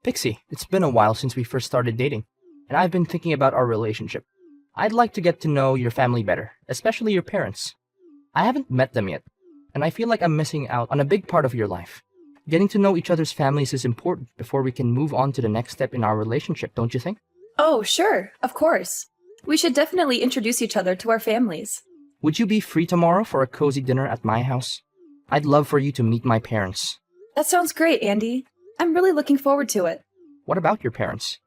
Pixie, it's been a while since we first started dating, and I've been thinking about our relationship. I'd like to get to know your family better, especially your parents. I haven't met them yet, and I feel like I'm missing out on a big part of your life. Getting to know each other's families is important before we can move on to the next step in our relationship, don't you think? Oh, sure, of course. We should definitely introduce each other to our families. Would you be free tomorrow for a cozy dinner at my house? I'd love for you to meet my parents. That sounds great, Andy. I'm really looking forward to it. What about your parents?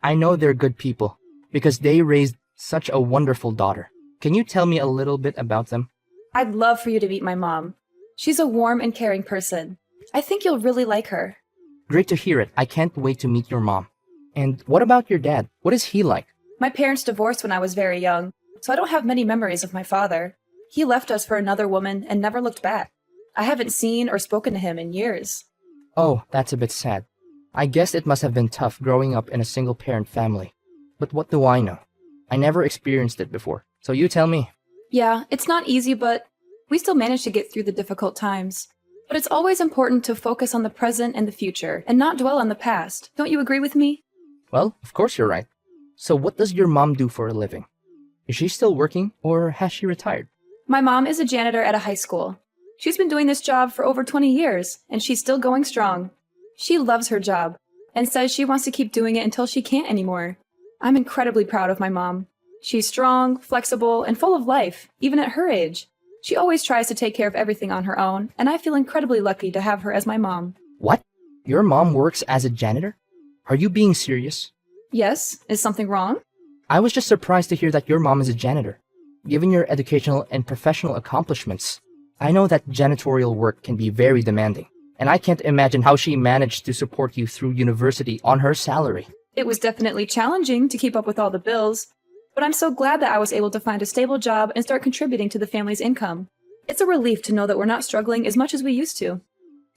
I know they're good people, because they raised such a wonderful daughter. Can you tell me a little bit about them? I'd love for you to meet my mom. She's a warm and caring person. I think you'll really like her. Great to hear it. I can't wait to meet your mom. And what about your dad? What is he like? My parents divorced when I was very young, so I don't have many memories of my father. He left us for another woman and never looked back. I haven't seen or spoken to him in years. Oh, that's a bit sad. I guess it must have been tough growing up in a single-parent family. But what do I know? I never experienced it before, so you tell me. Yeah, it's not easy, but we still manage to get through the difficult times. But it's always important to focus on the present and the future, and not dwell on the past. Don't you agree with me? Well, of course you're right. So what does your mom do for a living? Is she still working, or has she retired? My mom is a janitor at a high school. She's been doing this job for over 20 years, and she's still going strong. She loves her job, and says she wants to keep doing it until she can't anymore. I'm incredibly proud of my mom. She's strong, flexible, and full of life, even at her age. She always tries to take care of everything on her own, and I feel incredibly lucky to have her as my mom. What? Your mom works as a janitor? Are you being serious? Yes, is something wrong? I was just surprised to hear that your mom is a janitor. Given your educational and professional accomplishments, I know that janitorial work can be very demanding, and I can't imagine how she managed to support you through university on her salary. It was definitely challenging to keep up with all the bills, but I'm so glad that I was able to find a stable job and start contributing to the family's income. It's a relief to know that we're not struggling as much as we used to.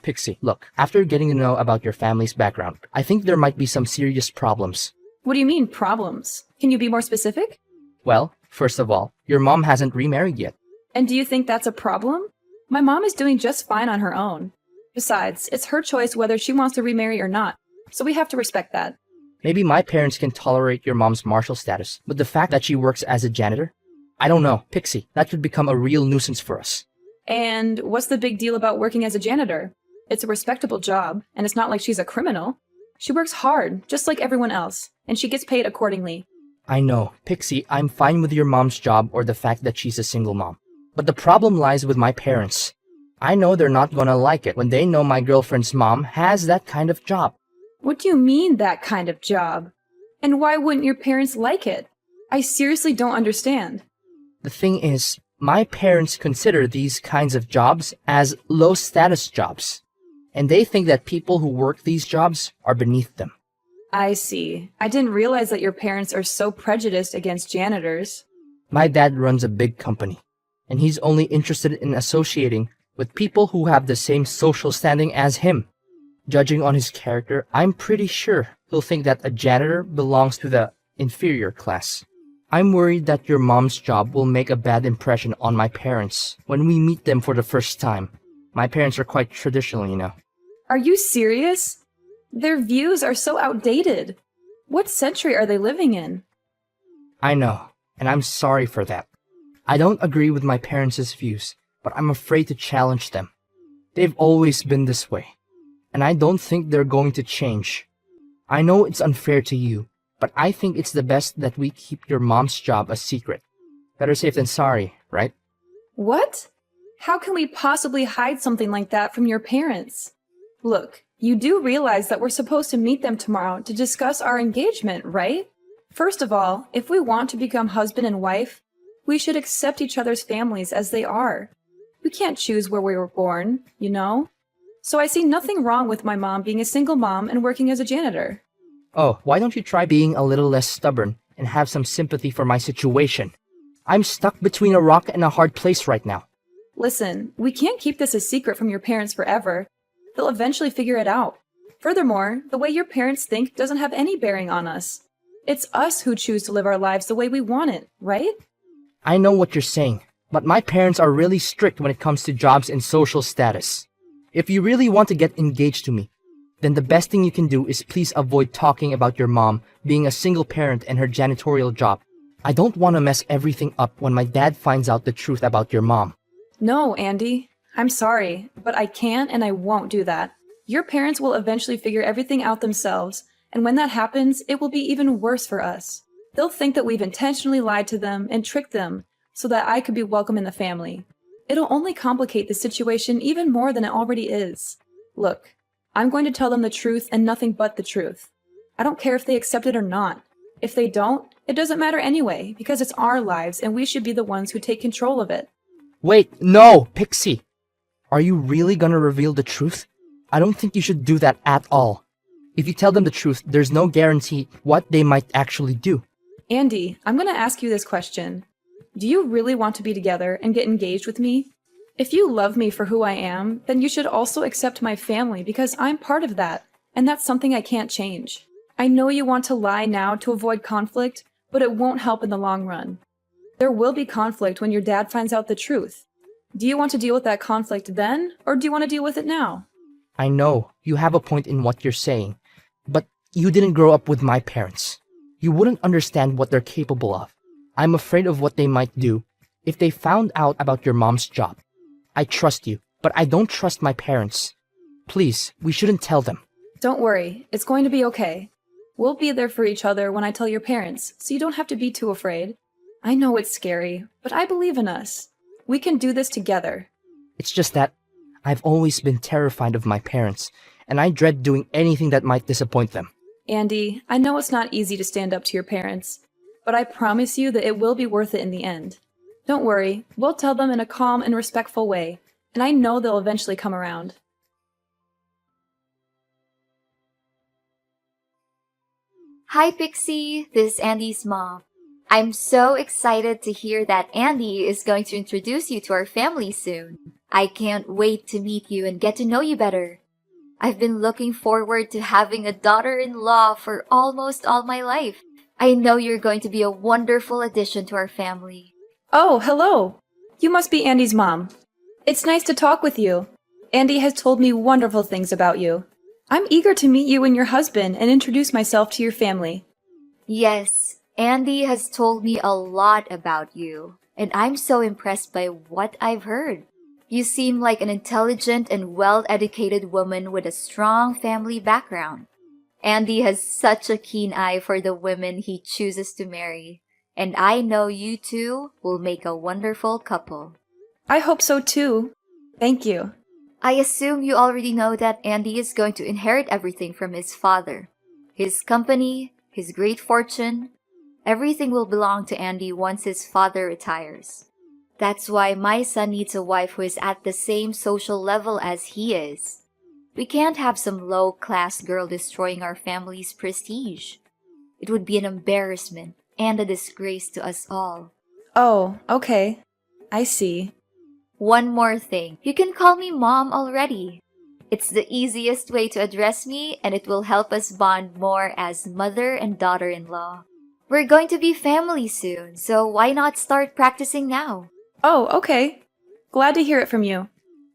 Pixie, look, after getting to know about your family's background, I think there might be some serious problems. What do you mean, problems? Can you be more specific? Well, first of all, your mom hasn't remarried yet. And do you think that's a problem? My mom is doing just fine on her own. Besides, it's her choice whether she wants to remarry or not, so we have to respect that. Maybe my parents can tolerate your mom's martial status, but the fact that she works as a janitor? I don't know, Pixie, that could become a real nuisance for us. And what's the big deal about working as a janitor? It's a respectable job, and it's not like she's a criminal. She works hard, just like everyone else, and she gets paid accordingly. I know, Pixie, I'm fine with your mom's job or the fact that she's a single mom. But the problem lies with my parents. I know they're not gonna like it when they know my girlfriend's mom has that kind of job. What do you mean, that kind of job? And why wouldn't your parents like it? I seriously don't understand. The thing is, my parents consider these kinds of jobs as low-status jobs, and they think that people who work these jobs are beneath them. I see. I didn't realize that your parents are so prejudiced against janitors. My dad runs a big company, and he's only interested in associating with people who have the same social standing as him. Judging on his character, I'm pretty sure he'll think that a janitor belongs to the inferior class. I'm worried that your mom's job will make a bad impression on my parents when we meet them for the first time. My parents are quite traditional, you know. Are you serious? Their views are so outdated. What century are they living in? I know, and I'm sorry for that. I don't agree with my parents' views, but I'm afraid to challenge them. They've always been this way, and I don't think they're going to change. I know it's unfair to you, but I think it's the best that we keep your mom's job a secret. Better safe than sorry, right? What? How can we possibly hide something like that from your parents? Look, you do realize that we're supposed to meet them tomorrow to discuss our engagement, right? First of all, if we want to become husband and wife, we should accept each other's families as they are. We can't choose where we were born, you know? So I see nothing wrong with my mom being a single mom and working as a janitor. Oh, why don't you try being a little less stubborn and have some sympathy for my situation? I'm stuck between a rock and a hard place right now. Listen, we can't keep this a secret from your parents forever. They'll eventually figure it out. Furthermore, the way your parents think doesn't have any bearing on us. It's us who choose to live our lives the way we want it, right? I know what you're saying, but my parents are really strict when it comes to jobs and social status. If you really want to get engaged to me, then the best thing you can do is please avoid talking about your mom being a single parent and her janitorial job. I don't want to mess everything up when my dad finds out the truth about your mom. No, Andy. I'm sorry, but I can't and I won't do that. Your parents will eventually figure everything out themselves, and when that happens, it will be even worse for us. They'll think that we've intentionally lied to them and tricked them so that I could be welcome in the family. It'll only complicate the situation even more than it already is. Look, I'm going to tell them the truth and nothing but the truth. I don't care if they accept it or not. If they don't, it doesn't matter anyway, because it's our lives and we should be the ones who take control of it. Wait, no, Pixie! Are you really gonna reveal the truth? I don't think you should do that at all. If you tell them the truth, there's no guarantee what they might actually do. Andy, I'm going to ask you this question. Do you really want to be together and get engaged with me? If you love me for who I am, then you should also accept my family because I'm part of that, and that's something I can't change. I know you want to lie now to avoid conflict, but it won't help in the long run. There will be conflict when your dad finds out the truth. Do you want to deal with that conflict then, or do you want to deal with it now? I know you have a point in what you're saying, but you didn't grow up with my parents. You wouldn't understand what they're capable of. I'm afraid of what they might do if they found out about your mom's job. I trust you, but I don't trust my parents. Please, we shouldn't tell them. Don't worry, it's going to be okay. We'll be there for each other when I tell your parents, so you don't have to be too afraid. I know it's scary, but I believe in us. We can do this together. It's just that I've always been terrified of my parents, and I dread doing anything that might disappoint them. Andy, I know it's not easy to stand up to your parents, but I promise you that it will be worth it in the end. Don't worry, we'll tell them in a calm and respectful way, and I know they'll eventually come around. Hi, Pixie. This is Andy's mom. I'm so excited to hear that Andy is going to introduce you to our family soon. I can't wait to meet you and get to know you better. I've been looking forward to having a daughter-in-law for almost all my life. I know you're going to be a wonderful addition to our family. Oh, hello. You must be Andy's mom. It's nice to talk with you. Andy has told me wonderful things about you. I'm eager to meet you and your husband and introduce myself to your family. Yes, Andy has told me a lot about you, and I'm so impressed by what I've heard. You seem like an intelligent and well-educated woman with a strong family background. Andy has such a keen eye for the women he chooses to marry, and I know you two will make a wonderful couple. I hope so too. Thank you. I assume you already know that Andy is going to inherit everything from his father. His company, his great fortune, everything will belong to Andy once his father retires. That's why my son needs a wife who is at the same social level as he is. We can't have some low-class girl destroying our family's prestige. It would be an embarrassment and a disgrace to us all. Oh, okay. I see. One more thing. You can call me Mom already. It's the easiest way to address me, and it will help us bond more as mother and daughter-in-law. We're going to be family soon, so why not start practicing now? Oh, okay. Glad to hear it from you.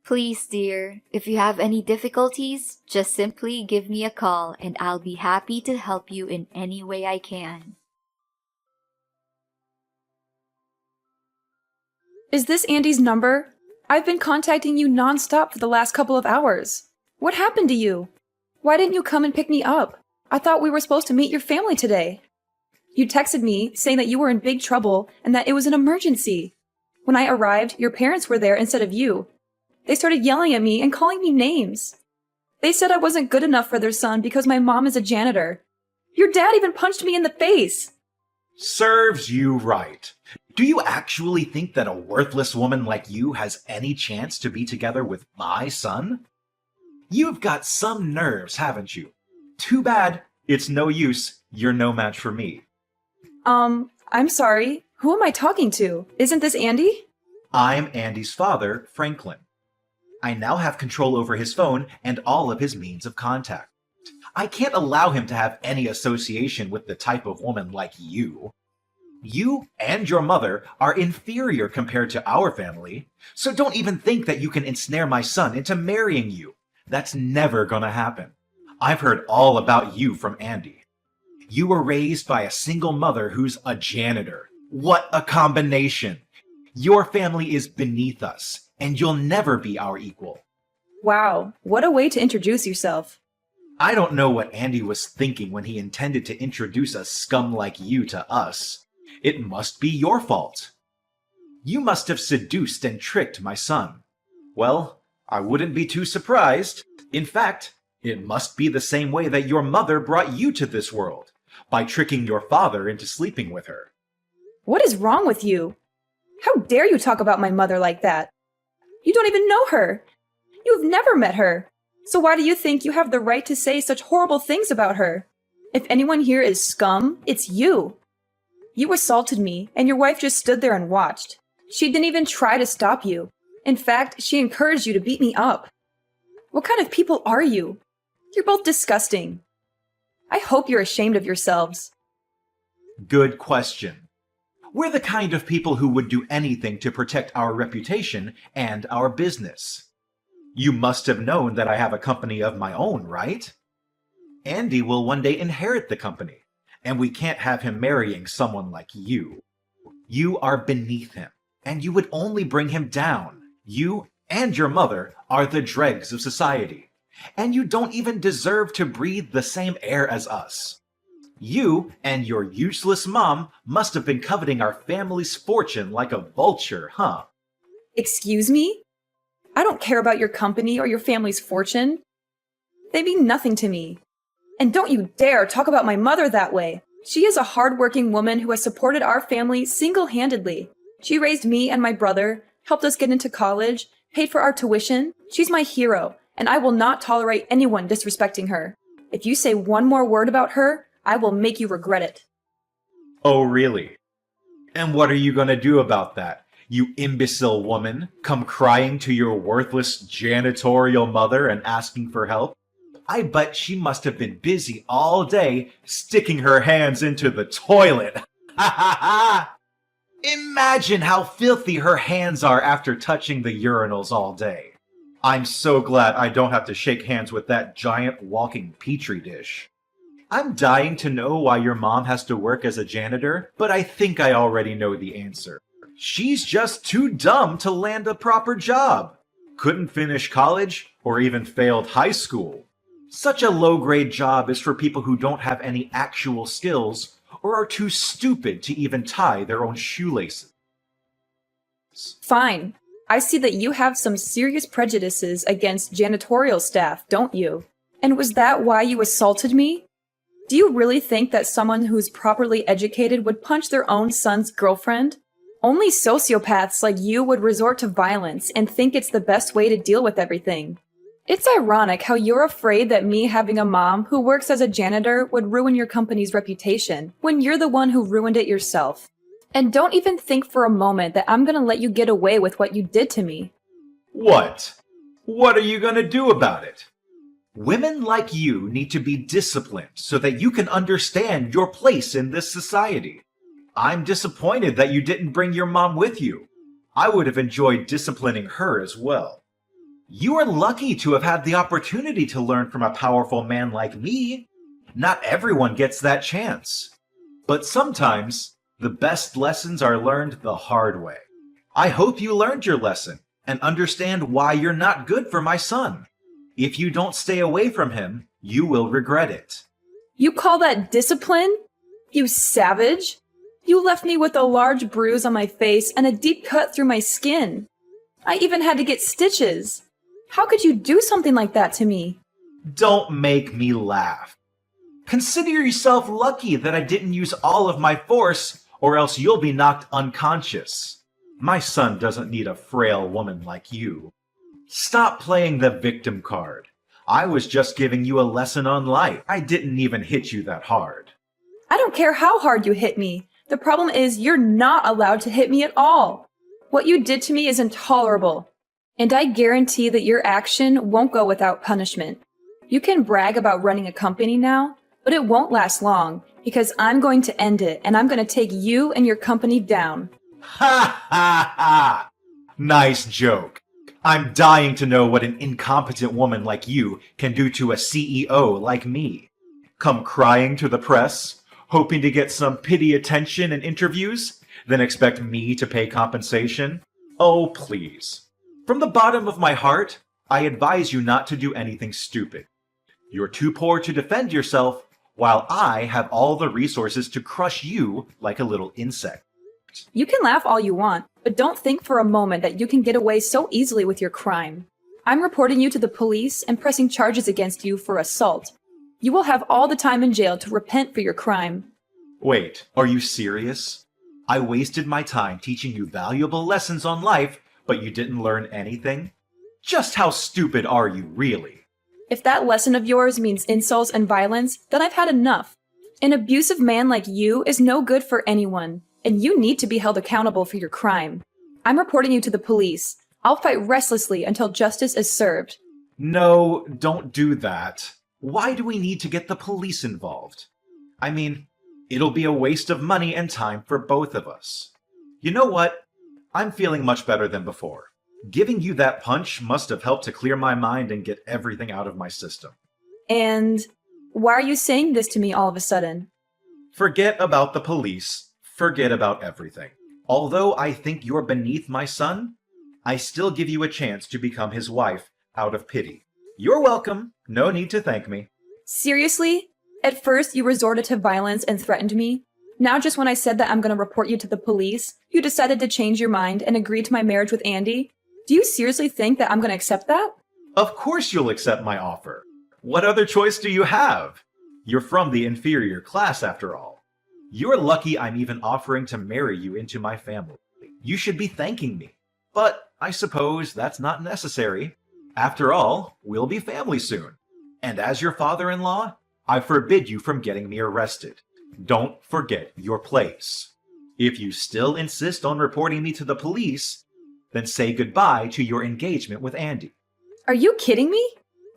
Please, dear, if you have any difficulties, just simply give me a call and I'll be happy to help you in any way I can. Is this Andy's number? I've been contacting you nonstop for the last couple of hours. What happened to you? Why didn't you come and pick me up? I thought we were supposed to meet your family today. You texted me saying that you were in big trouble and that it was an emergency. When I arrived, your parents were there instead of you. They started yelling at me and calling me names. They said I wasn't good enough for their son because my mom is a janitor. Your dad even punched me in the face. Serves you right. Do you actually think that a worthless woman like you has any chance to be together with my son? You've got some nerves, haven't you? Too bad. It's no use. You're no match for me. I'm sorry. Who am I talking to? Isn't this Andy? I'm Andy's father, Franklin. I now have control over his phone and all of his means of contact. I can't allow him to have any association with the type of woman like you. You and your mother are inferior compared to our family, so don't even think that you can ensnare my son into marrying you. That's never gonna happen. I've heard all about you from Andy. You were raised by a single mother who's a janitor. What a combination! Your family is beneath us, and you'll never be our equal. Wow, what a way to introduce yourself. I don't know what Andy was thinking when he intended to introduce a scum like you to us. It must be your fault. You must have seduced and tricked my son. Well, I wouldn't be too surprised. In fact, it must be the same way that your mother brought you to this world, by tricking your father into sleeping with her. What is wrong with you? How dare you talk about my mother like that? You don't even know her. You've never met her. So why do you think you have the right to say such horrible things about her? If anyone here is scum, it's you. You assaulted me, and your wife just stood there and watched. She didn't even try to stop you. In fact, she encouraged you to beat me up. What kind of people are you? You're both disgusting. I hope you're ashamed of yourselves. Good question. We're the kind of people who would do anything to protect our reputation and our business. You must have known that I have a company of my own, right? Andy will one day inherit the company, and we can't have him marrying someone like you. You are beneath him, and you would only bring him down. You and your mother are the dregs of society, and you don't even deserve to breathe the same air as us. You and your useless mom must have been coveting our family's fortune like a vulture, huh? Excuse me? I don't care about your company or your family's fortune. They mean nothing to me. And don't you dare talk about my mother that way. She is a hardworking woman who has supported our family single-handedly. She raised me and my brother, helped us get into college, paid for our tuition. She's my hero, and I will not tolerate anyone disrespecting her. If you say one more word about her, I will make you regret it. Oh, really? And what are you going to do about that? You imbecile woman, come crying to your worthless janitorial mother and asking for help? I bet she must have been busy all day sticking her hands into the toilet. Ha ha ha! Imagine how filthy her hands are after touching the urinals all day. I'm so glad I don't have to shake hands with that giant walking petri dish. I'm dying to know why your mom has to work as a janitor, but I think I already know the answer. She's just too dumb to land a proper job. Couldn't finish college or even failed high school. Such a low-grade job is for people who don't have any actual skills or are too stupid to even tie their own shoelaces. Fine. I see that you have some serious prejudices against janitorial staff, don't you? And was that why you assaulted me? Do you really think that someone who's properly educated would punch their own son's girlfriend? Only sociopaths like you would resort to violence and think it's the best way to deal with everything. It's ironic how you're afraid that me having a mom who works as a janitor would ruin your company's reputation when you're the one who ruined it yourself. And don't even think for a moment that I'm gonna let you get away with what you did to me. What? What are you gonna do about it? Women like you need to be disciplined so that you can understand your place in this society. I'm disappointed that you didn't bring your mom with you. I would have enjoyed disciplining her as well. You are lucky to have had the opportunity to learn from a powerful man like me. Not everyone gets that chance. But sometimes, the best lessons are learned the hard way. I hope you learned your lesson and understand why you're not good for my son. If you don't stay away from him, you will regret it. You call that discipline? You savage! You left me with a large bruise on my face and a deep cut through my skin. I even had to get stitches. How could you do something like that to me? Don't make me laugh. Consider yourself lucky that I didn't use all of my force, or else you'll be knocked unconscious. My son doesn't need a frail woman like you. Stop playing the victim card. I was just giving you a lesson on life. I didn't even hit you that hard. I don't care how hard you hit me. The problem is you're not allowed to hit me at all. What you did to me is intolerable. And I guarantee that your action won't go without punishment. You can brag about running a company now, but it won't last long because I'm going to end it and I'm going to take you and your company down. Ha ha ha! Nice joke. I'm dying to know what an incompetent woman like you can do to a CEO like me. Come crying to the press, hoping to get some pity attention and interviews, then expect me to pay compensation? Oh, please. From the bottom of my heart, I advise you not to do anything stupid. You're too poor to defend yourself, while I have all the resources to crush you like a little insect. You can laugh all you want, but don't think for a moment that you can get away so easily with your crime. I'm reporting you to the police and pressing charges against you for assault. You will have all the time in jail to repent for your crime. Wait, are you serious? I wasted my time teaching you valuable lessons on life, but you didn't learn anything? Just how stupid are you, really? If that lesson of yours means insults and violence, then I've had enough. An abusive man like you is no good for anyone, and you need to be held accountable for your crime. I'm reporting you to the police. I'll fight restlessly until justice is served. No, don't do that. Why do we need to get the police involved? I mean, it'll be a waste of money and time for both of us. You know what? I'm feeling much better than before. Giving you that punch must have helped to clear my mind and get everything out of my system. And why are you saying this to me all of a sudden? Forget about the police. Forget about everything. Although I think you're beneath my son, I still give you a chance to become his wife out of pity. You're welcome. No need to thank me. Seriously? At first, you resorted to violence and threatened me. Now, just when I said that I'm going to report you to the police, you decided to change your mind and agree to my marriage with Andy? Do you seriously think that I'm going to accept that? Of course you'll accept my offer. What other choice do you have? You're from the inferior class, after all. You're lucky I'm even offering to marry you into my family. You should be thanking me. But I suppose that's not necessary. After all, we'll be family soon. And as your father-in-law, I forbid you from getting me arrested. Don't forget your place. If you still insist on reporting me to the police, then say goodbye to your engagement with Andy. Are you kidding me?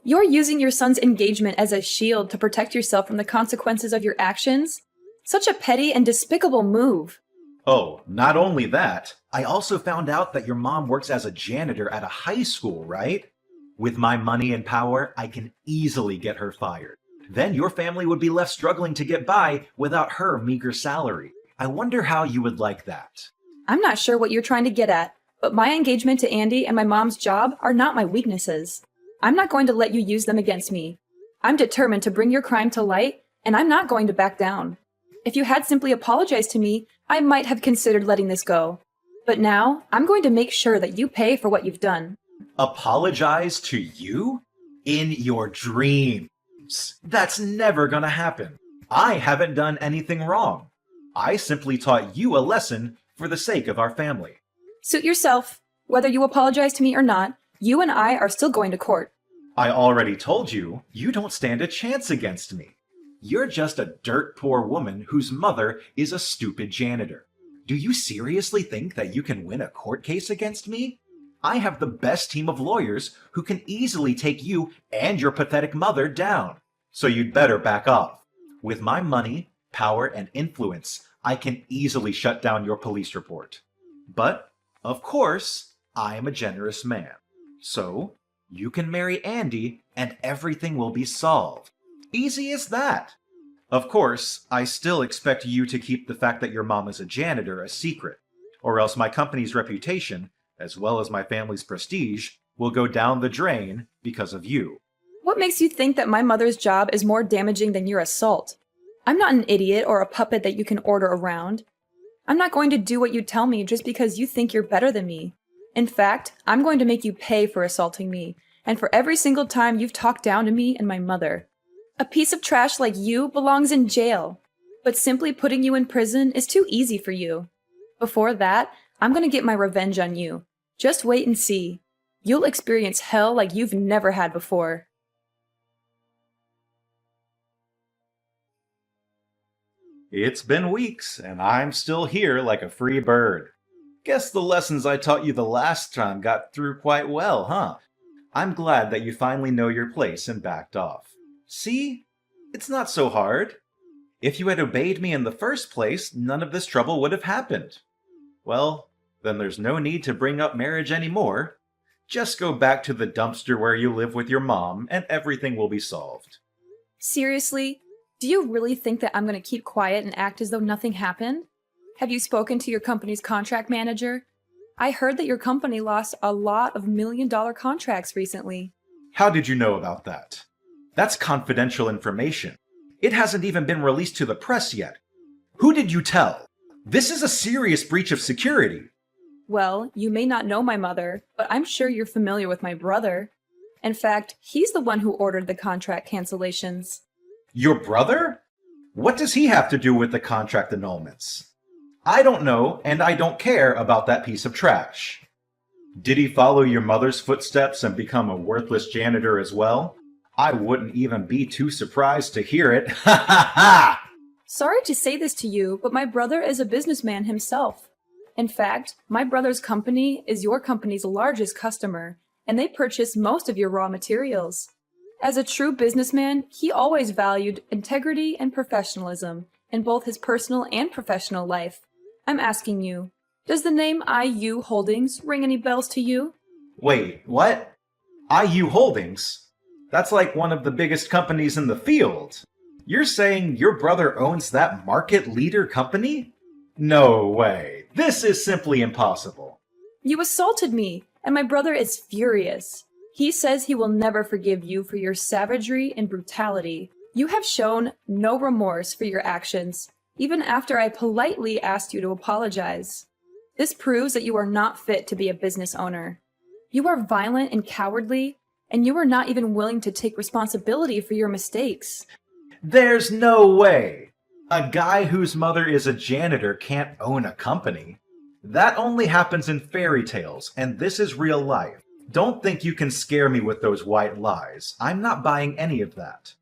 You're using your son's engagement as a shield to protect yourself from the consequences of your actions? Such a petty and despicable move. Oh, not only that, I also found out that your mom works as a janitor at a high school, right? With my money and power, I can easily get her fired. Then your family would be left struggling to get by without her meager salary. I wonder how you would like that. I'm not sure what you're trying to get at, but my engagement to Andy and my mom's job are not my weaknesses. I'm not going to let you use them against me. I'm determined to bring your crime to light, and I'm not going to back down. If you had simply apologized to me, I might have considered letting this go. But now, I'm going to make sure that you pay for what you've done. Apologize to you? In your dreams. That's never gonna happen. I haven't done anything wrong. I simply taught you a lesson for the sake of our family. Suit yourself. Whether you apologize to me or not, you and I are still going to court. I already told you, you don't stand a chance against me. You're just a dirt poor woman whose mother is a stupid janitor. Do you seriously think that you can win a court case against me? I have the best team of lawyers who can easily take you and your pathetic mother down. So you'd better back off. With my money, power, and influence, I can easily shut down your police report. But, of course, I am a generous man. So, you can marry Andy and everything will be solved. Easy as that. Of course, I still expect you to keep the fact that your mom is a janitor a secret, or else my company's reputation, as well as my family's prestige, will go down the drain because of you. What makes you think that my mother's job is more damaging than your assault? I'm not an idiot or a puppet that you can order around. I'm not going to do what you tell me just because you think you're better than me. In fact, I'm going to make you pay for assaulting me, and for every single time you've talked down to me and my mother. A piece of trash like you belongs in jail, but simply putting you in prison is too easy for you. Before that, I'm going to get my revenge on you. Just wait and see. You'll experience hell like you've never had before. It's been weeks, and I'm still here like a free bird. Guess the lessons I taught you the last time got through quite well, huh? I'm glad that you finally know your place and backed off. See? It's not so hard. If you had obeyed me in the first place, none of this trouble would have happened. Well, then there's no need to bring up marriage anymore. Just go back to the dumpster where you live with your mom, and everything will be solved. Seriously? Do you really think that I'm going to keep quiet and act as though nothing happened? Have you spoken to your company's contract manager? I heard that your company lost a lot of million-dollar contracts recently. How did you know about that? That's confidential information. It hasn't even been released to the press yet. Who did you tell? This is a serious breach of security. Well, you may not know my mother, but I'm sure you're familiar with my brother. In fact, he's the one who ordered the contract cancellations. Your brother? What does he have to do with the contract annulments? I don't know, and I don't care about that piece of trash. Did he follow your mother's footsteps and become a worthless janitor as well? I wouldn't even be too surprised to hear it. Ha ha ha! Sorry to say this to you, but my brother is a businessman himself. In fact, my brother's company is your company's largest customer, and they purchase most of your raw materials. As a true businessman, he always valued integrity and professionalism in both his personal and professional life. I'm asking you, does the name IU Holdings ring any bells to you? Wait, what? IU Holdings? That's like one of the biggest companies in the field. You're saying your brother owns that market leader company? No way. This is simply impossible. You assaulted me, and my brother is furious. He says he will never forgive you for your savagery and brutality. You have shown no remorse for your actions, even after I politely asked you to apologize. This proves that you are not fit to be a business owner. You are violent and cowardly, and you are not even willing to take responsibility for your mistakes. There's no way. A guy whose mother is a janitor can't own a company. That only happens in fairy tales, and this is real life. Don't think you can scare me with those white lies. I'm not buying any of that.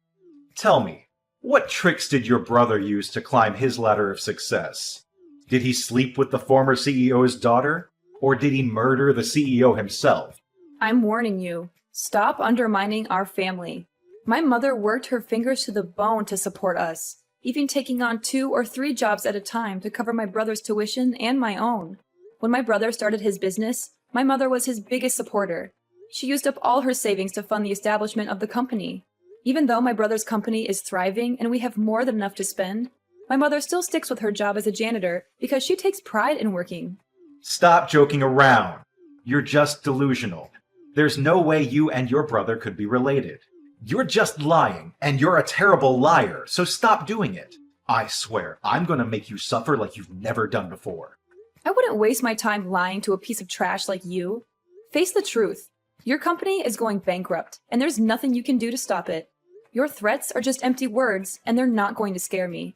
Tell me, what tricks did your brother use to climb his ladder of success? Did he sleep with the former CEO's daughter? Or did he murder the CEO himself? I'm warning you. Stop undermining our family. My mother worked her fingers to the bone to support us, even taking on 2 or 3 jobs at a time to cover my brother's tuition and my own. When my brother started his business, my mother was his biggest supporter. She used up all her savings to fund the establishment of the company. Even though my brother's company is thriving and we have more than enough to spend, my mother still sticks with her job as a janitor because she takes pride in working. Stop joking around. You're just delusional. There's no way you and your brother could be related. You're just lying, and you're a terrible liar, so stop doing it. I swear, I'm gonna make you suffer like you've never done before. I wouldn't waste my time lying to a piece of trash like you. Face the truth. Your company is going bankrupt, and there's nothing you can do to stop it. Your threats are just empty words, and they're not going to scare me.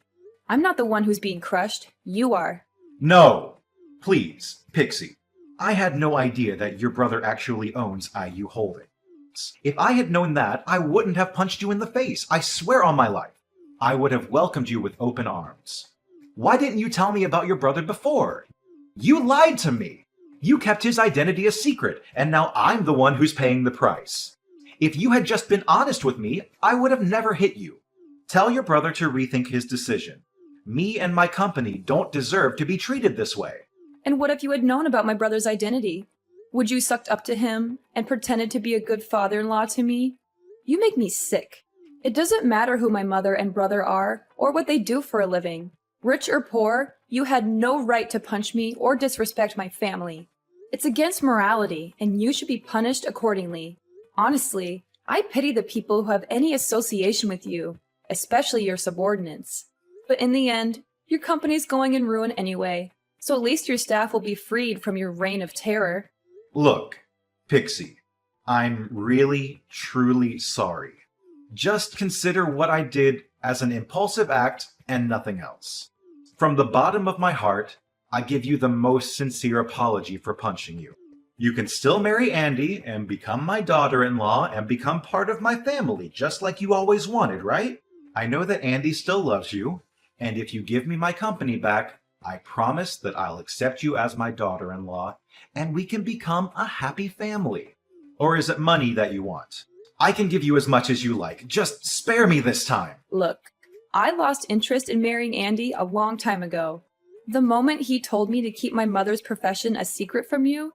I'm not the one who's being crushed. You are. No! Please, Pixie. I had no idea that your brother actually owns IU Holdings. If I had known that, I wouldn't have punched you in the face. I swear on my life. I would have welcomed you with open arms. Why didn't you tell me about your brother before? You lied to me. You kept his identity a secret, and now I'm the one who's paying the price. If you had just been honest with me, I would have never hit you. Tell your brother to rethink his decision. Me and my company don't deserve to be treated this way. And what if you had known about my brother's identity? Would you sucked up to him and pretended to be a good father-in-law to me? You make me sick. It doesn't matter who my mother and brother are or what they do for a living. Rich or poor, you had no right to punch me or disrespect my family. It's against morality, and you should be punished accordingly. Honestly, I pity the people who have any association with you, especially your subordinates. But in the end, your company's going in ruin anyway, so at least your staff will be freed from your reign of terror. Look, Pixie, I'm really, truly sorry. Just consider what I did as an impulsive act and nothing else. From the bottom of my heart, I give you the most sincere apology for punching you. You can still marry Andy and become my daughter-in-law and become part of my family, just like you always wanted, right? I know that Andy still loves you, and if you give me my company back, I promise that I'll accept you as my daughter-in-law, and we can become a happy family. Or is it money that you want? I can give you as much as you like. Just spare me this time. Look, I lost interest in marrying Andy a long time ago. The moment he told me to keep my mother's profession a secret from you,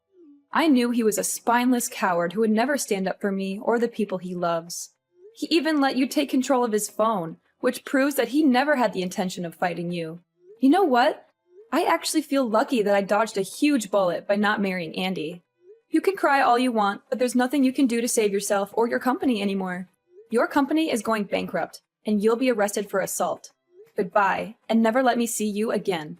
I knew he was a spineless coward who would never stand up for me or the people he loves. He even let you take control of his phone, which proves that he never had the intention of fighting you. You know what? I actually feel lucky that I dodged a huge bullet by not marrying Andy. You can cry all you want, but there's nothing you can do to save yourself or your company anymore. Your company is going bankrupt, and you'll be arrested for assault. Goodbye, and never let me see you again.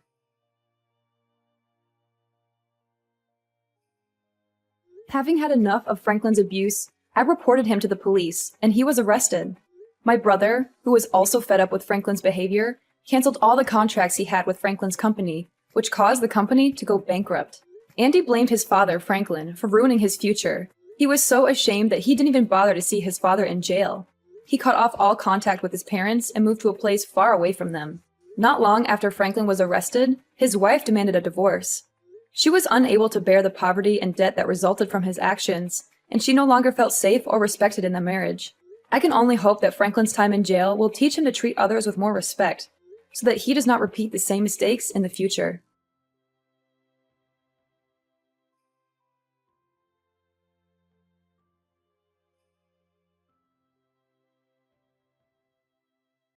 Having had enough of Franklin's abuse, I reported him to the police, and he was arrested. My brother, who was also fed up with Franklin's behavior, canceled all the contracts he had with Franklin's company, which caused the company to go bankrupt. Andy blamed his father, Franklin, for ruining his future. He was so ashamed that he didn't even bother to see his father in jail. He cut off all contact with his parents and moved to a place far away from them. Not long after Franklin was arrested, his wife demanded a divorce. She was unable to bear the poverty and debt that resulted from his actions, and she no longer felt safe or respected in the marriage. I can only hope that Franklin's time in jail will teach him to treat others with more respect, so that he does not repeat the same mistakes in the future.